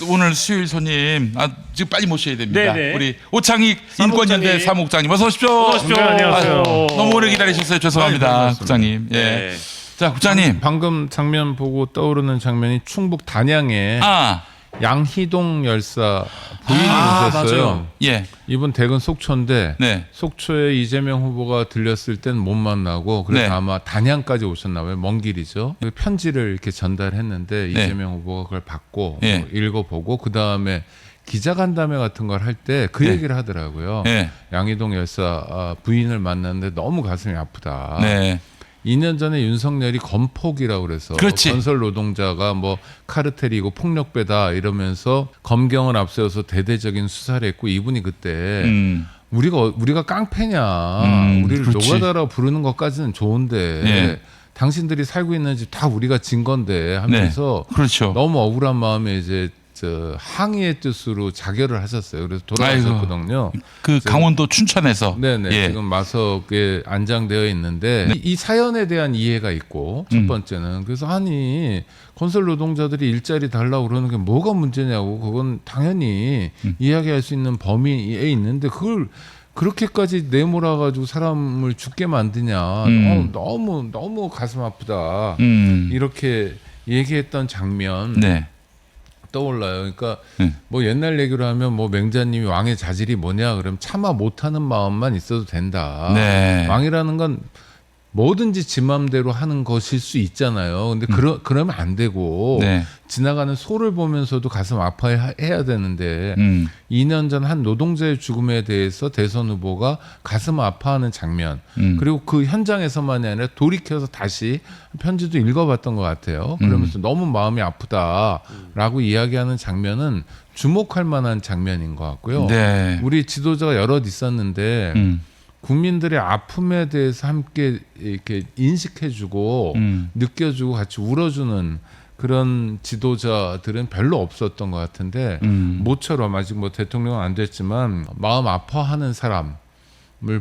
오늘 수요일 손님 지금 빨리 모셔야 됩니다. 네네. 우리 오창익 인권연대 사무국장님 어서 오십시오. 안녕하세요. 너무 오래 기다리셨어요. 죄송합니다, 국장님. 예. 네. 자, 국장님. 방금 장면 보고 떠오르는 장면이 충북 단양에 양희동 열사 부인이 오셨어요. 맞아요. 예. 이분 대근 속초인데 네. 속초에 이재명 후보가 들렸을 땐 못 만나고 그래서 네. 아마 단양까지 오셨나 봐요. 먼 길이죠. 편지를 이렇게 전달했는데 네. 이재명 후보가 그걸 받고 네. 뭐 읽어보고 그다음에 기자간담회 같은 걸 할 때 그 네. 얘기를 하더라고요. 네. 양희동 열사 부인을 만났는데 너무 가슴이 아프다. 네. 2년 전에 윤석열이 건폭이라고 그래서 그렇지. 건설 노동자가 뭐 카르텔이고 폭력배다 이러면서 검경을 앞세워서 대대적인 수사를 했고 이분이 그때 우리가 깡패냐 우리를 그렇지. 노가다라고 부르는 것까지는 좋은데 예. 당신들이 살고 있는 집 다 우리가 진 건데 하면서 그렇죠. 너무 억울한 마음에 이제 항의의 뜻으로 자결을 하셨어요. 그래서 돌아가셨거든요. 그 강원도 춘천에서. 네네. 예. 지금 마석에 안장되어 있는데 이 사연에 대한 이해가 있고 첫 번째는 그래서 아니 건설 노동자들이 일자리 달라고 그러는 게 뭐가 문제냐고 그건 당연히 이야기할 수 있는 범위에 있는데 그걸 그렇게까지 내몰아가지고 사람을 죽게 만드냐 너무 가슴 아프다 이렇게 얘기했던 장면 네. 떠올라요. 그러니까 뭐 옛날 얘기로 하면 뭐 맹자님이 왕의 자질이 뭐냐 그러면 차마 못하는 마음만 있어도 된다. 네. 왕이라는 건 뭐든지 지 맘대로 하는 것일 수 있잖아요. 근데 그러면 안 되고 네. 지나가는 소를 보면서도 가슴 아파해야 되는데 2년 전 한 노동자의 죽음에 대해서 대선 후보가 가슴 아파하는 장면 그리고 그 현장에서만이 아니라 돌이켜서 다시 편지도 읽어봤던 것 같아요. 그러면서 너무 마음이 아프다라고 이야기하는 장면은 주목할 만한 장면인 것 같고요. 네. 우리 지도자가 여럿 있었는데 국민들의 아픔에 대해서 함께 이렇게 인식해주고 느껴주고 같이 울어주는 그런 지도자들은 별로 없었던 것 같은데 모처럼 아직 뭐 대통령은 안 됐지만 마음 아파하는 사람을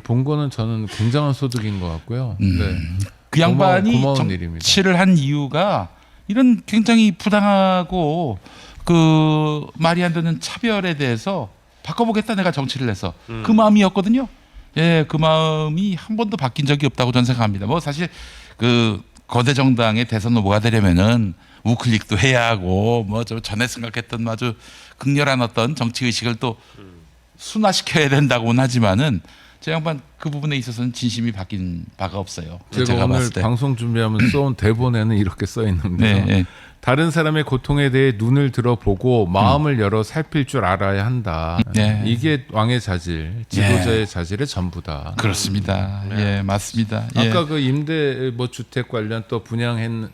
본 거는 저는 굉장한 소득인 것 같고요. 네. 그 양반이 고마운 일입니다. 정치를 한 이유가 이런 굉장히 부당하고 그 말이 안 되는 차별에 대해서 바꿔보겠다 내가 정치를 해서 그 마음이었거든요. 예, 그 마음이 한 번도 바뀐 적이 없다고 저는 생각합니다. 뭐 사실 그 거대 정당의 대선 후보가 되려면은 우클릭도 해야 하고 뭐 저 전에 생각했던 아주 극렬한 어떤 정치 의식을 또 순화시켜야 된다고는 하지만은 제 양반 그 부분에 있어서는 진심이 바뀐 바가 없어요. 제가 오늘 봤을 때. 방송 준비하면서 써온 대본에는 이렇게 써 있는데요. 네, 네. 다른 사람의 고통에 대해 눈을 들어보고 마음을 열어 살필 줄 알아야 한다. 네. 이게 왕의 자질, 지도자의 자질의 전부다. 그렇습니다. 예, 맞습니다. 예. 아까 그 임대 뭐 주택 관련 또 분양은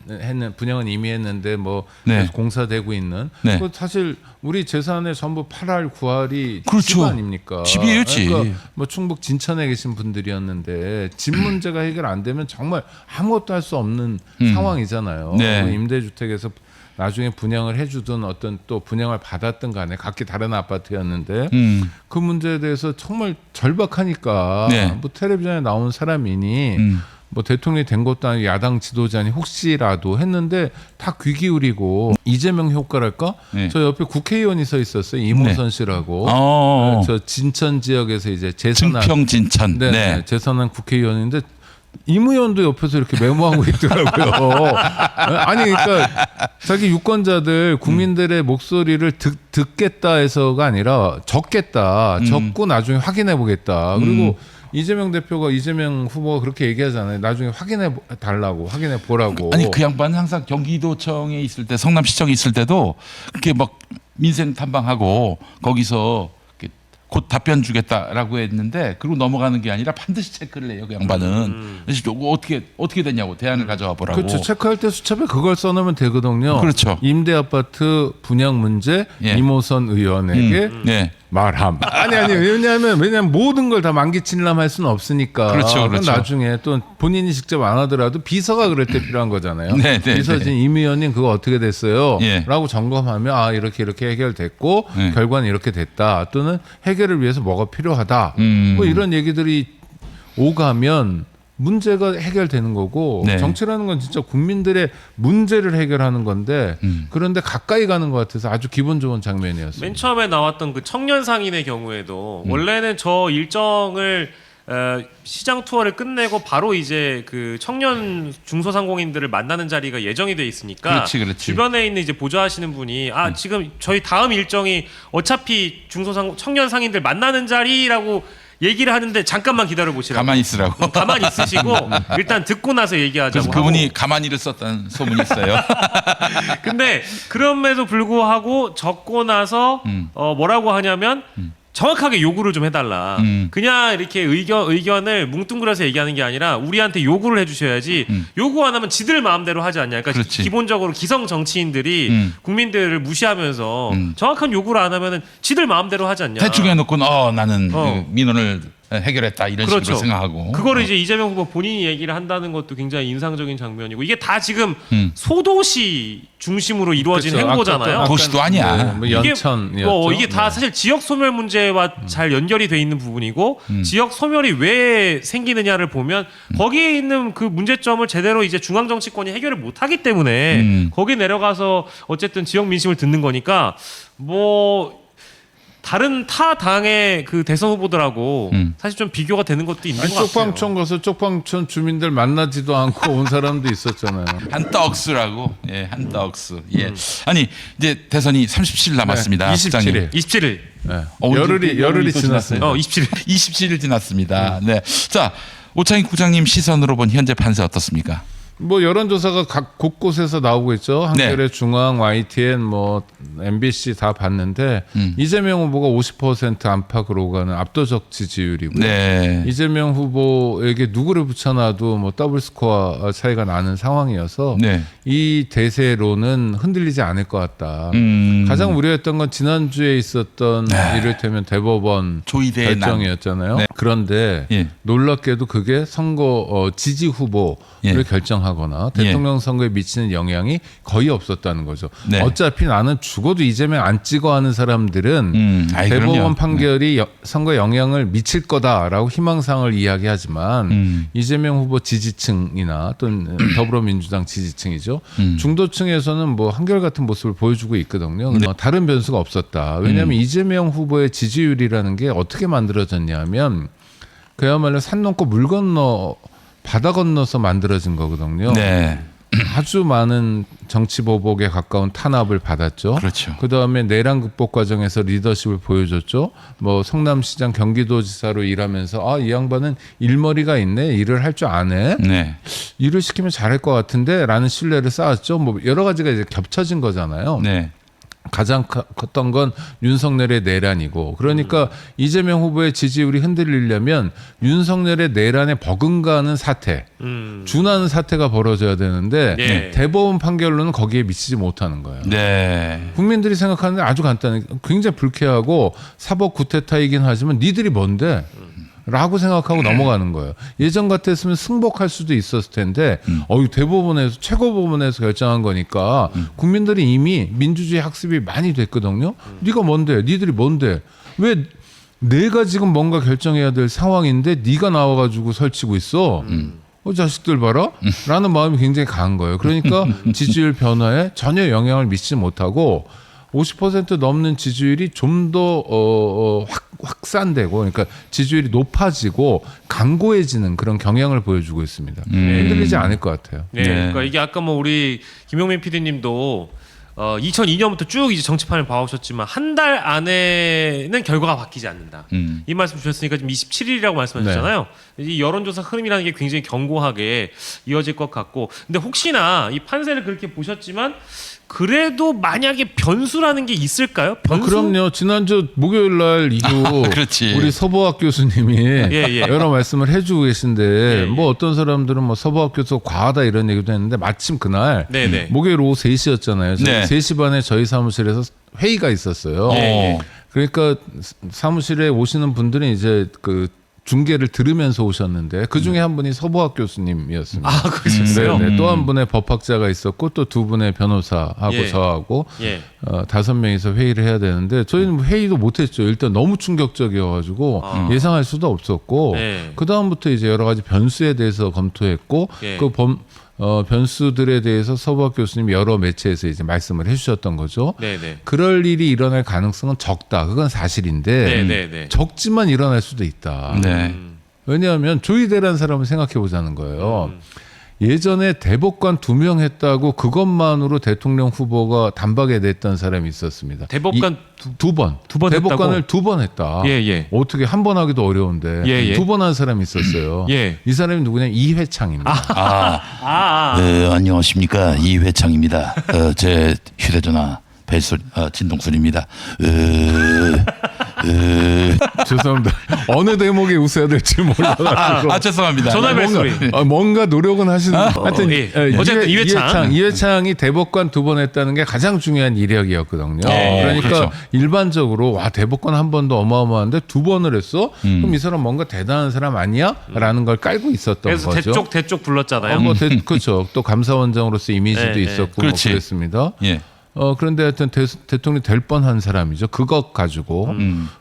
이미 했는데 뭐 네. 계속 공사되고 있는 네. 그 사실 우리 재산의 전부 8할 9할이 그렇죠. 집 아닙니까? 집이에요, 집. 그러니까 뭐 충북 진천에 계신 분들이었는데 집 문제가 해결 안 되면 정말 아무것도 할 수 없는 상황이잖아요. 네. 그 임대주택에서 나중에 분양을 해주든 어떤 또 분양을 받았든 간에 각기 다른 아파트였는데 그 문제에 대해서 정말 절박하니까 네. 뭐 텔레비전에 나온 사람이니 뭐 대통령이 된 것도 아니고 야당 지도자니 혹시라도 했는데 다 귀 기울이고 이재명 효과랄까? 네. 저 옆에 국회의원이 서 있었어요. 이모선 씨라고. 저 진천 지역에서 이제 재선한 증평 진천. 네. 재선한 국회의원인데 임 의원도 옆에서 이렇게 메모하고 있더라고요. 아니 그러니까 자기 유권자들 국민들의 목소리를 듣겠다 해서가 아니라 적겠다. 적고 나중에 확인해 보겠다. 그리고 이재명 후보가 그렇게 얘기하잖아요. 나중에 확인해 달라고, 확인해 보라고. 아니 그 양반은 항상 경기도청에 있을 때, 성남시청에 있을 때도 그렇게 막 민생 탐방하고 거기서 곧 답변 주겠다라고 했는데 그리고 넘어가는 게 아니라 반드시 체크를 해요. 그 양반은. 그래서 이거 어떻게 됐냐고 대안을 가져와 보라고. 그렇죠. 체크할 때 수첩에 그걸 써놓으면 되거든요. 그렇죠. 임대 아파트 분양 문제 예. 이모선 의원에게 네. 말함. 아니 왜냐면 모든 걸 다 만기칠람 할 수는 없으니까. 그렇죠. 그건 나중에 또 본인이 직접 안 하더라도 비서가 그럴 때 필요한 거잖아요. 네, 네, 비서진 임 의원님 그거 어떻게 됐어요? 예. 라고 점검하면 아 이렇게 해결됐고 네. 결과는 이렇게 됐다. 또는 해결을 위해서 뭐가 필요하다. 뭐 이런 얘기들이 오가면 문제가 해결되는 거고 네. 정치라는 건 진짜 국민들의 문제를 해결하는 건데 그런데 가까이 가는 것 같아서 아주 기분 좋은 장면이었어요. 맨 처음에 나왔던 그 청년 상인의 경우에도 원래는 저 일정을 시장 투어를 끝내고 바로 이제 그 청년 중소상공인들을 만나는 자리가 예정이 돼 있으니까 그렇지. 주변에 있는 이제 보좌하시는 분이 지금 저희 다음 일정이 어차피 청년 상인들 만나는 자리라고 얘기를 하는데 잠깐만 기다려 보시라고. 가만히 있으라고. 가만히 있으시고 일단 듣고 나서 얘기하자고. 그래서 그분이 가만히를 썼다는 소문이 있어요. 근데 그럼에도 불구하고 적고 나서 뭐라고 하냐면 정확하게 요구를 좀 해달라. 그냥 이렇게 의견을 뭉뚱그려서 얘기하는 게 아니라 우리한테 요구를 해주셔야지 요구 안 하면 지들 마음대로 하지 않냐. 그러니까 그렇지. 기본적으로 기성 정치인들이 국민들을 무시하면서 정확한 요구를 안 하면은 지들 마음대로 하지 않냐. 대충 해놓고 나는 그 민원을 해결했다 이런 그렇죠. 식으로 생각하고. 그거를 이제 이재명 후보 본인이 얘기를 한다는 것도 굉장히 인상적인 장면이고 이게 다 지금 소도시 중심으로 이루어진 그렇죠. 행보잖아요. 도시도 아니야. 네, 뭐 연천이었죠. 이게 다 사실 지역 소멸 문제와 잘 연결이 돼 있는 부분이고 지역 소멸이 왜 생기느냐를 보면 거기에 있는 그 문제점을 제대로 이제 중앙 정치권이 해결을 못 하기 때문에 거기 내려가서 어쨌든 지역 민심을 듣는 거니까 뭐 다른 타 당의 그 대선 후보들하고 사실 좀 비교가 되는 것도 있는 것 같아요. 쪽방촌 가서 쪽방촌 주민들 만나지도 않고 온 사람도 있었잖아요. 한떡수라고. 예, 한떡수. 예. 아니 이제 대선이 37일 남았습니다. 네, 시장님. 27일. 네. 열흘이 열흘이 또 지났어요. 27일. 27일 지났습니다. 네. 자, 오창익 국장님 시선으로 본 현재 판세 어떻습니까? 뭐 여론조사가 각 곳곳에서 나오고 있죠. 한겨레, 중앙, YTN, 뭐 MBC 다 봤는데 이재명 후보가 50% 안팎으로 가는 압도적 지지율이고요. 네. 이재명 후보에게 누구를 붙여놔도 뭐 더블 스코어 차이가 나는 상황이어서 네. 이 대세로는 흔들리지 않을 것 같다. 가장 우려했던 건 지난주에 있었던 이를테면 대법원 조이대의 난. 결정이었잖아요. 네. 그런데 예. 놀랍게도 그게 선거 지지 후보를 예. 결정하거나 대통령 선거에 미치는 영향이 거의 없었다는 거죠. 네. 어차피 나는 죽어도 이재명 안 찍어 하는 사람들은 아이, 대법원 그럼요. 판결이 선거에 영향을 미칠 거다라고 희망사항을 이야기하지만 이재명 후보 지지층이나 또는 더불어민주당 지지층이죠. 중도층에서는 뭐 한결같은 모습을 보여주고 있거든요. 네. 다른 변수가 없었다. 왜냐하면 이재명 후보의 지지율이라는 게 어떻게 만들어졌냐면 그야말로 산 넘고 물 건너 바다 건너서 만들어진 거거든요. 네. 아주 많은 정치 보복에 가까운 탄압을 받았죠. 그렇죠. 그다음에 내란 극복 과정에서 리더십을 보여줬죠. 뭐 성남시장 경기도지사로 일하면서 이 양반은 일머리가 있네. 일을 할 줄 아네. 네. 일을 시키면 잘할 것 같은데라는 신뢰를 쌓았죠. 뭐 여러 가지가 이제 겹쳐진 거잖아요. 네. 가장 컸던 건 윤석열의 내란이고 그러니까 이재명 후보의 지지율이 흔들리려면 윤석열의 내란에 버금가는 사태 준하는 사태가 벌어져야 되는데 네. 대법원 판결로는 거기에 미치지 못하는 거예요. 네. 국민들이 생각하는데 아주 간단해 굉장히 불쾌하고 사법 구태타이긴 하지만 니들이 뭔데? 라고 생각하고 넘어가는 거예요. 예전 같았으면 승복할 수도 있었을 텐데 대법원에서 최고법원에서 결정한 거니까 국민들이 이미 민주주의 학습이 많이 됐거든요. 네가 뭔데? 니들이 뭔데? 왜 내가 지금 뭔가 결정해야 될 상황인데 네가 나와가지고 설치고 있어? 자식들 봐라? 라는 마음이 굉장히 강한 거예요. 그러니까 지지율 변화에 전혀 영향을 미치지 못하고 50% 넘는 지지율이 좀 더 확산되고 그러니까 지지율이 높아지고 강고해지는 그런 경향을 보여주고 있습니다. 흔들리지 않을 것 같아요. 네. 그러니까 이게 아까 뭐 우리 김용민 PD님도 2002년부터 쭉 이제 정치판을 봐오셨지만 한 달 안에는 결과가 바뀌지 않는다. 이 말씀 주셨으니까 지금 27일이라고 말씀하셨잖아요. 이 여론조사 흐름이라는 게 굉장히 견고하게 이어질 것 같고, 근데 혹시나 이 판세를 그렇게 보셨지만 그래도 만약에 변수라는 게 있을까요? 변수? 그럼요. 지난주 목요일 날 이후 그렇지. 우리 서보학 교수님이 예. 여러 말씀을 해주고 계신데 예. 뭐 어떤 사람들은 뭐 서보학 교수 과하다 이런 얘기도 했는데 마침 그날 네네. 목요일 오후 3시였잖아요. 네. 3시 반에 저희 사무실에서 회의가 있었어요. 예. 그러니까 사무실에 오시는 분들은 이제 그 중계를 들으면서 오셨는데 그 중에 한 분이 서부학 교수님이었습니다. 아, 그러셨어요? 네, 또 한 분의 법학자가 있었고 또 두 분의 변호사하고 예. 저하고 예. 5명이서 회의를 해야 되는데 저희는 회의도 못했죠. 일단 너무 충격적이어가지고 예상할 수도 없었고 네. 그 다음부터 이제 여러 가지 변수에 대해서 검토했고 예. 그 변수들에 대해서 서부학 교수님이 여러 매체에서 이제 말씀을 해주셨던 거죠. 네네. 그럴 일이 일어날 가능성은 적다. 그건 사실인데 네네네. 적지만 일어날 수도 있다. 네. 왜냐하면 조이대라는 사람을 생각해 보자는 거예요. 예전에 대법관 2명 했다고 그것만으로 대통령 후보가 단박에 냈던 사람이 있었습니다. 대법관 두 번. 두번 대법관을 2번 했다. 예, 예. 어떻게 한 번 하기도 어려운데 예, 예. 2번 한 사람이 있었어요. 예. 이 사람이 누구냐? 이회창입니다. 안녕하십니까, 이회창입니다. 제 휴대전화 벨소리, 진동소리입니다. 죄송합니다. 어느 대목에 웃어야 될지 몰라가지고. 죄송합니다. 전화벨 소리. 뭔가 노력은 하시는. 하여튼 예. 어쨌든 이회창이 대법관 2번 했다는 게 가장 중요한 이력이었거든요. 그러니까 그렇죠. 일반적으로 와 대법관 한 번도 어마어마한데 2번을 했어? 그럼 이 사람 뭔가 대단한 사람 아니야? 라는 걸 깔고 있었던 그래서 거죠. 대쪽 불렀잖아요. 그렇죠. 또 감사원장으로서 이미지도 네, 있었고 뭐 그렇지. 그랬습니다. 예. 그런데 하여튼 대통령이 될 뻔한 사람이죠. 그것 가지고.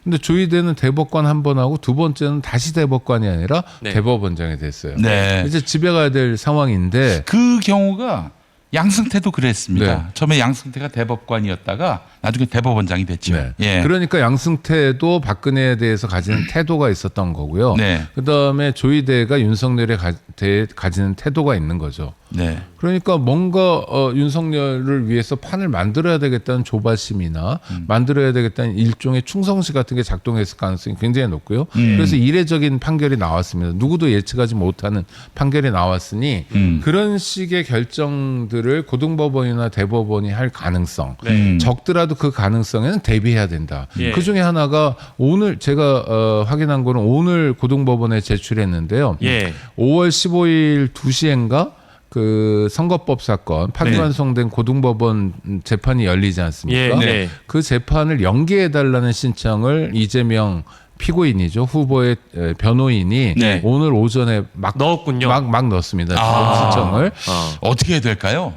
근데 조이대는 대법관 한 번 하고 두 번째는 다시 대법관이 아니라 네. 대법원장이 됐어요. 네. 이제 집에 가야 될 상황인데 그 경우가 양승태도 그랬습니다. 네. 처음에 양승태가 대법관이었다가 나중에 대법원장이 됐죠. 네. 예. 그러니까 양승태도 박근혜에 대해서 가지는 태도가 있었던 거고요. 네. 그다음에 조이대가 윤석열에 대해 가지는 태도가 있는 거죠. 네. 그러니까 뭔가 윤석열을 위해서 판을 만들어야 되겠다는 조바심이나 만들어야 되겠다는 일종의 충성심 같은 게 작동했을 가능성이 굉장히 높고요. 그래서 이례적인 판결이 나왔습니다. 누구도 예측하지 못하는 판결이 나왔으니 그런 식의 결정들을 고등법원이나 대법원이 할 가능성, 적더라도 그 가능성에는 대비해야 된다. 예. 그 중에 하나가 오늘 제가 확인한 거는 오늘 고등법원에 제출했는데요. 예. 5월 15일 2시인가 그 선거법 사건 파기환송된 고등법원 재판이 열리지 않습니까? 예, 네. 그 재판을 연기해달라는 신청을 이재명 피고인이죠. 후보의 변호인이 네. 오늘 오전에 막 넣었군요. 막 넣었습니다. 신청을. 어떻게 해야 될까요?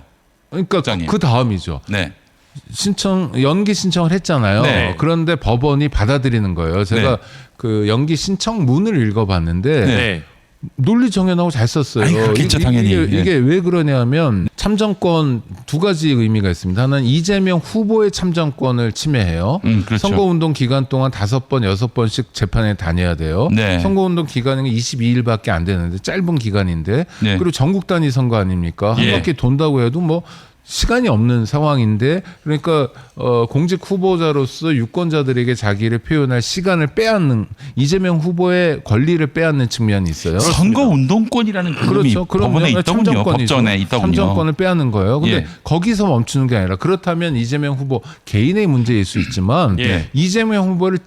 그러니까 국장님. 그 다음이죠. 네. 연기 신청을 했잖아요. 네. 그런데 법원이 받아들이는 거예요. 제가 네. 그 연기 신청문을 읽어봤는데 네. 논리 정연하고 잘 썼어요. 아니, 그렇겠죠, 당연히. 이게 왜 그러냐면 참정권 두 가지 의미가 있습니다. 하나는 이재명 후보의 참정권을 침해해요. 그렇죠. 선거운동 기간 동안 5번, 6번씩 재판에 다녀야 돼요. 네. 선거운동 기간은 22일밖에 안 되는데 짧은 기간인데 네. 그리고 전국 단위 선거 아닙니까? 한 예. 바퀴 돈다고 해도 뭐 시간이 없는 상황인데 그러니까 공직 후보자로서 유권자들에게 자기를 표현할 시간을 빼앗는 이재명 후보의 권리를 빼앗는 측면이 있어요. 선거 운동권이라는 그림이 법원에 있더군요. 법전에 있더군요. 참정권을 빼앗는 거예요. 근데 예. 거기서 멈추는 게 아니라 그렇다면 이재명 후보 개인의 문제일 수 있지만 예. 이재명 후보를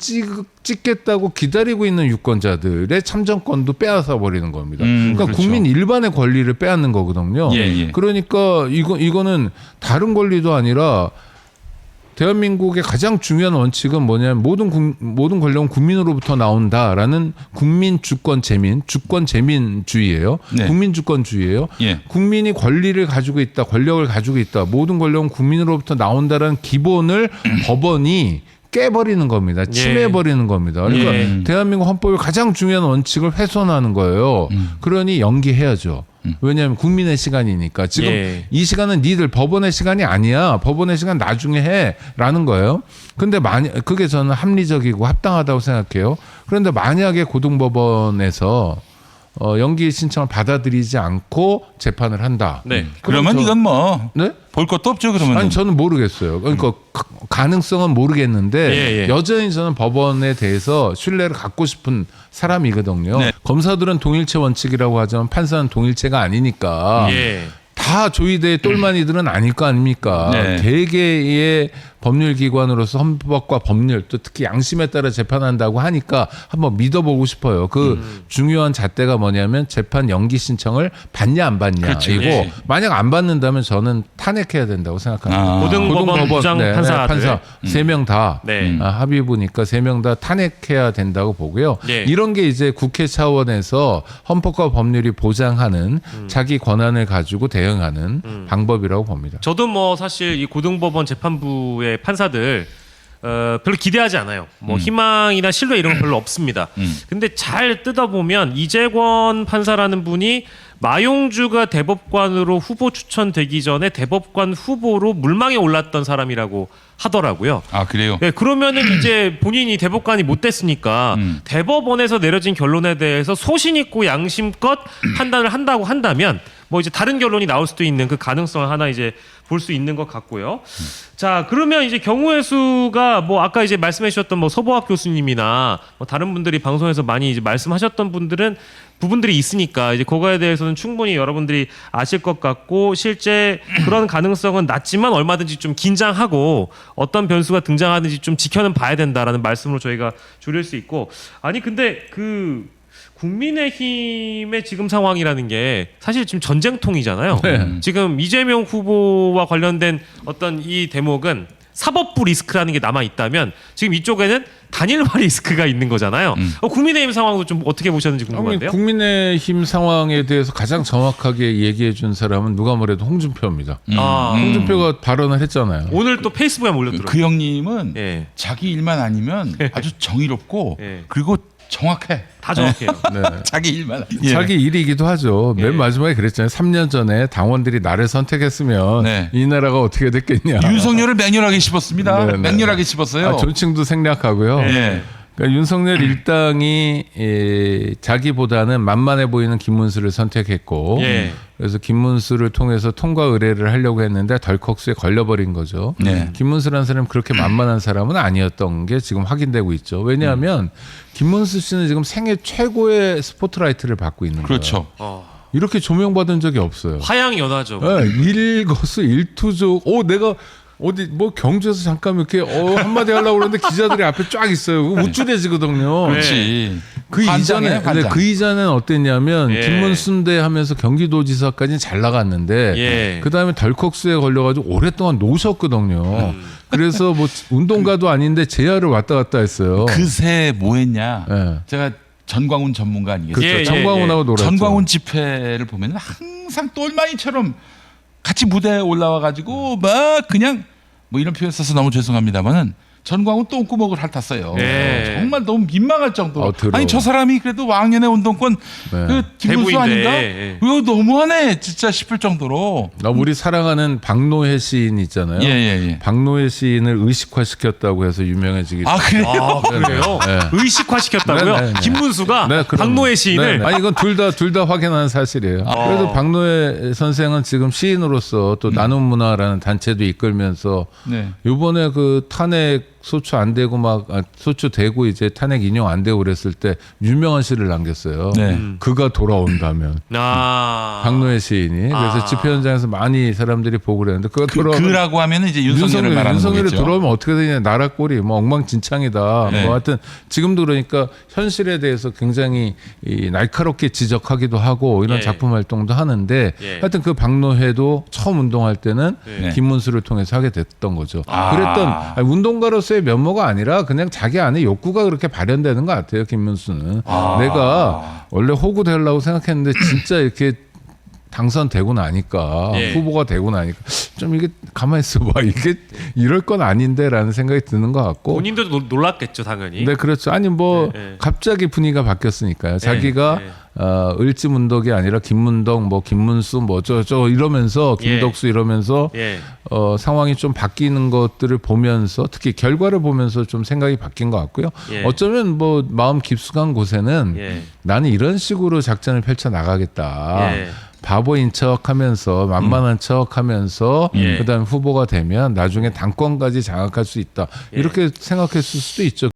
찍겠다고 기다리고 있는 유권자들의 참정권도 빼앗아 버리는 겁니다. 그러니까 그렇죠. 국민 일반의 권리를 빼앗는 거거든요. 예, 예. 그러니까 이거는 다른 권리도 아니라 대한민국의 가장 중요한 원칙은 뭐냐면 모든 권력은 국민으로부터 나온다라는 국민 주권 재민주의예요. 네. 국민 주권주의예요. 예. 국민이 권리를 가지고 있다, 권력을 가지고 있다. 모든 권력은 국민으로부터 나온다라는 기본을 법원이 깨버리는 겁니다. 침해버리는 겁니다. 그러니까 예. 대한민국 헌법의 가장 중요한 원칙을 훼손하는 거예요. 그러니 연기해야죠. 왜냐하면 국민의 시간이니까. 지금 예. 이 시간은 니들 법원의 시간이 아니야. 법원의 시간 나중에 해라는 거예요. 근데 그게 저는 합리적이고 합당하다고 생각해요. 그런데 만약에 고등법원에서 연기 신청을 받아들이지 않고 재판을 한다. 네. 그러면 이건 뭐 볼 네? 것도 없죠. 그러면 아니 저는 모르겠어요. 그러니까 가능성은 모르겠는데 예, 예. 여전히 저는 법원에 대해서 신뢰를 갖고 싶은 사람이거든요. 네. 검사들은 동일체 원칙이라고 하지만 판사는 동일체가 아니니까 예. 다 조이대의 똘마니들은 아닐 거 아닙니까? 네. 대개의 법률기관으로서 헌법과 법률 또 특히 양심에 따라 재판한다고 하니까 한번 믿어보고 싶어요. 그 중요한 잣대가 뭐냐면 재판 연기 신청을 받냐 안 받냐 그렇죠. 이고 예. 만약 안 받는다면 저는 탄핵해야 된다고 생각합니다. 고등법원 부장 판사들. 판사 3명 다 네. 합의부니까 3명 다 탄핵해야 된다고 보고요. 예. 이런 게 이제 국회 차원에서 헌법과 법률이 보장하는 자기 권한을 가지고 대응하는 방법이라고 봅니다. 저도 뭐 사실 이 고등법원 재판부의 판사들 별로 기대하지 않아요. 뭐 희망이나 신뢰 이런 거 별로 없습니다. 근데 잘 뜯어보면 이재권 판사라는 분이 마용주가 대법관으로 후보 추천되기 전에 대법관 후보로 물망에 올랐던 사람이라고 하더라고요. 아 그래요? 네, 그러면은 이제 본인이 대법관이 못 됐으니까 대법원에서 내려진 결론에 대해서 소신 있고 양심껏 판단을 한다고 한다면 뭐 이제 다른 결론이 나올 수도 있는 그 가능성을 하나 이제 볼 수 있는 것 같고요. 자, 그러면 이제 경우의 수가 뭐 아까 이제 말씀해 주셨던 뭐 서보학 교수님이나 뭐 다른 분들이 방송에서 많이 이제 말씀하셨던 부분들이 있으니까 이제 그거에 대해서는 충분히 여러분들이 아실 것 같고 실제 그런 가능성은 낮지만 얼마든지 좀 긴장하고 어떤 변수가 등장하는지 좀 지켜는 봐야 된다라는 말씀으로 저희가 줄일 수 있고 아니 근데 그 국민의힘의 지금 상황이라는 게 사실 지금 전쟁통이잖아요. 네. 지금 이재명 후보와 관련된 어떤 이 대목은 사법부 리스크라는 게 남아 있다면 지금 이쪽에는 단일화 리스크가 있는 거잖아요. 국민의힘 상황도 좀 어떻게 보셨는지 궁금한데요. 국민의힘 상황에 대해서 가장 정확하게 얘기해 준 사람은 누가 뭐래도 홍준표입니다. 홍준표가 발언을 했잖아요. 오늘 또 페이스북에 올려들어요. 그 형님은 예. 자기 일만 아니면 아주 정의롭고 예. 그리고 정확해. 다 정확해요. 네. 자기 일만. 자기 일이기도 하죠. 맨 마지막에 그랬잖아요. 3년 전에 당원들이 나를 선택했으면 네. 이 나라가 어떻게 됐겠냐. 윤석열을 맹렬하게 씹었습니다. 네, 네. 맹렬하게 씹었어요. 존칭도 생략하고요. 예. 그러니까 윤석열 일당이 자기보다는 만만해 보이는 김문수를 선택했고 예. 그래서 김문수를 통해서 통과 의뢰를 하려고 했는데 덜컥수에 걸려버린 거죠. 네. 김문수라는 사람은 그렇게 만만한 사람은 아니었던 게 지금 확인되고 있죠. 왜냐하면 김문수 씨는 지금 생애 최고의 스포트라이트를 받고 있는 그렇죠. 거예요. 이렇게 조명받은 적이 없어요. 화양 연화죠. 네, 일거수일투족. 내가 어디 뭐 경주에서 잠깐 이렇게 한마디 하려고 그러는데 기자들이 앞에 쫙 있어요. 그거 우쭐해지거든요. 그렇지. 그 이전에 근데 그 이전에는 어땠냐면 예. 김문순대 하면서 경기도지사까지 잘 나갔는데 예. 그 다음에 덜컥수에 걸려가지고 오랫동안 노셨거든요. 그래서 뭐 운동가도 아닌데 제야를 왔다 갔다 했어요. 그새 뭐 했냐. 예. 제가 전광훈 전문가 아니겠어요? 그렇죠. 예, 정광훈하고 놀았죠. 전광훈 집회를 보면 항상 똘마니처럼 같이 무대에 올라와 가지고 막 그냥 뭐 이런 표현 써서 너무 죄송합니다만은 전광훈 똥구멍을 핥았어요. 네. 정말 너무 민망할 정도로. 더러워. 아니 저 사람이 그래도 왕년의 운동권 네. 그 김문수 대부인데, 아닌가? 예. 이거 너무하네 진짜 싶을 정도로. 우리 사랑하는 박노해 시인 있잖아요. 예. 박노해 시인을 의식화시켰다고 해서 유명해지기 아 그래요? 아, 그래요? 네. 의식화시켰다고요? 네, 네, 네. 김문수가 네, 그럼요. 박노해 시인을 네. 아니 이건 둘 다 확인하는 사실이에요. 그래도 박노해 선생은 지금 시인으로서 또 나눔 문화라는 단체도 이끌면서 네. 이번에 그 탄핵 소추 안 되고 소추 되고 이제 탄핵 인용 안 되고 그랬을 때 유명한 시를 남겼어요. 네. 그가 돌아온다면. 박노해 시인이 그래서 집회 현장에서 많이 사람들이 보고 그랬는데 그가 돌아오면 그라고 하면은 이제 윤석열을 말하는 윤석열이 거겠죠. 돌아오면 어떻게 되냐 나라 꼴이 뭐 엉망진창이다. 네. 뭐 하여튼 지금도 그러니까 현실에 대해서 굉장히 날카롭게 지적하기도 하고 이런 예. 작품 활동도 하는데 예. 하여튼 그 박노해도 처음 운동할 때는 네. 김문수를 통해서 하게 됐던 거죠. 아. 그랬던 운동가로서의 면모가 아니라 그냥 자기 안에 욕구가 그렇게 발현되는 것 같아요. 김문수는 내가 원래 호구 되려고 생각했는데 진짜 이렇게 당선되고 나니까 예. 후보가 되고 나니까 좀 이게 가만히 있어봐 이게 이럴 건 아닌데라는 생각이 드는 것 같고 본인도 놀랐겠죠 당연히. 네 그렇죠. 아니 뭐 예. 갑자기 분위기가 바뀌었으니까요. 자기가 을지문덕이 아니라 김문덕 뭐 김문수 뭐 저 이러면서 김덕수 이러면서 예. 상황이 좀 바뀌는 것들을 보면서 특히 결과를 보면서 좀 생각이 바뀐 것 같고요. 예. 어쩌면 뭐 마음 깊숙한 곳에는 예. 나는 이런 식으로 작전을 펼쳐 나가겠다. 예. 바보인 척하면서 만만한 척하면서 예. 그다음 후보가 되면 나중에 당권까지 장악할 수 있다. 이렇게 생각했을 수도 있죠.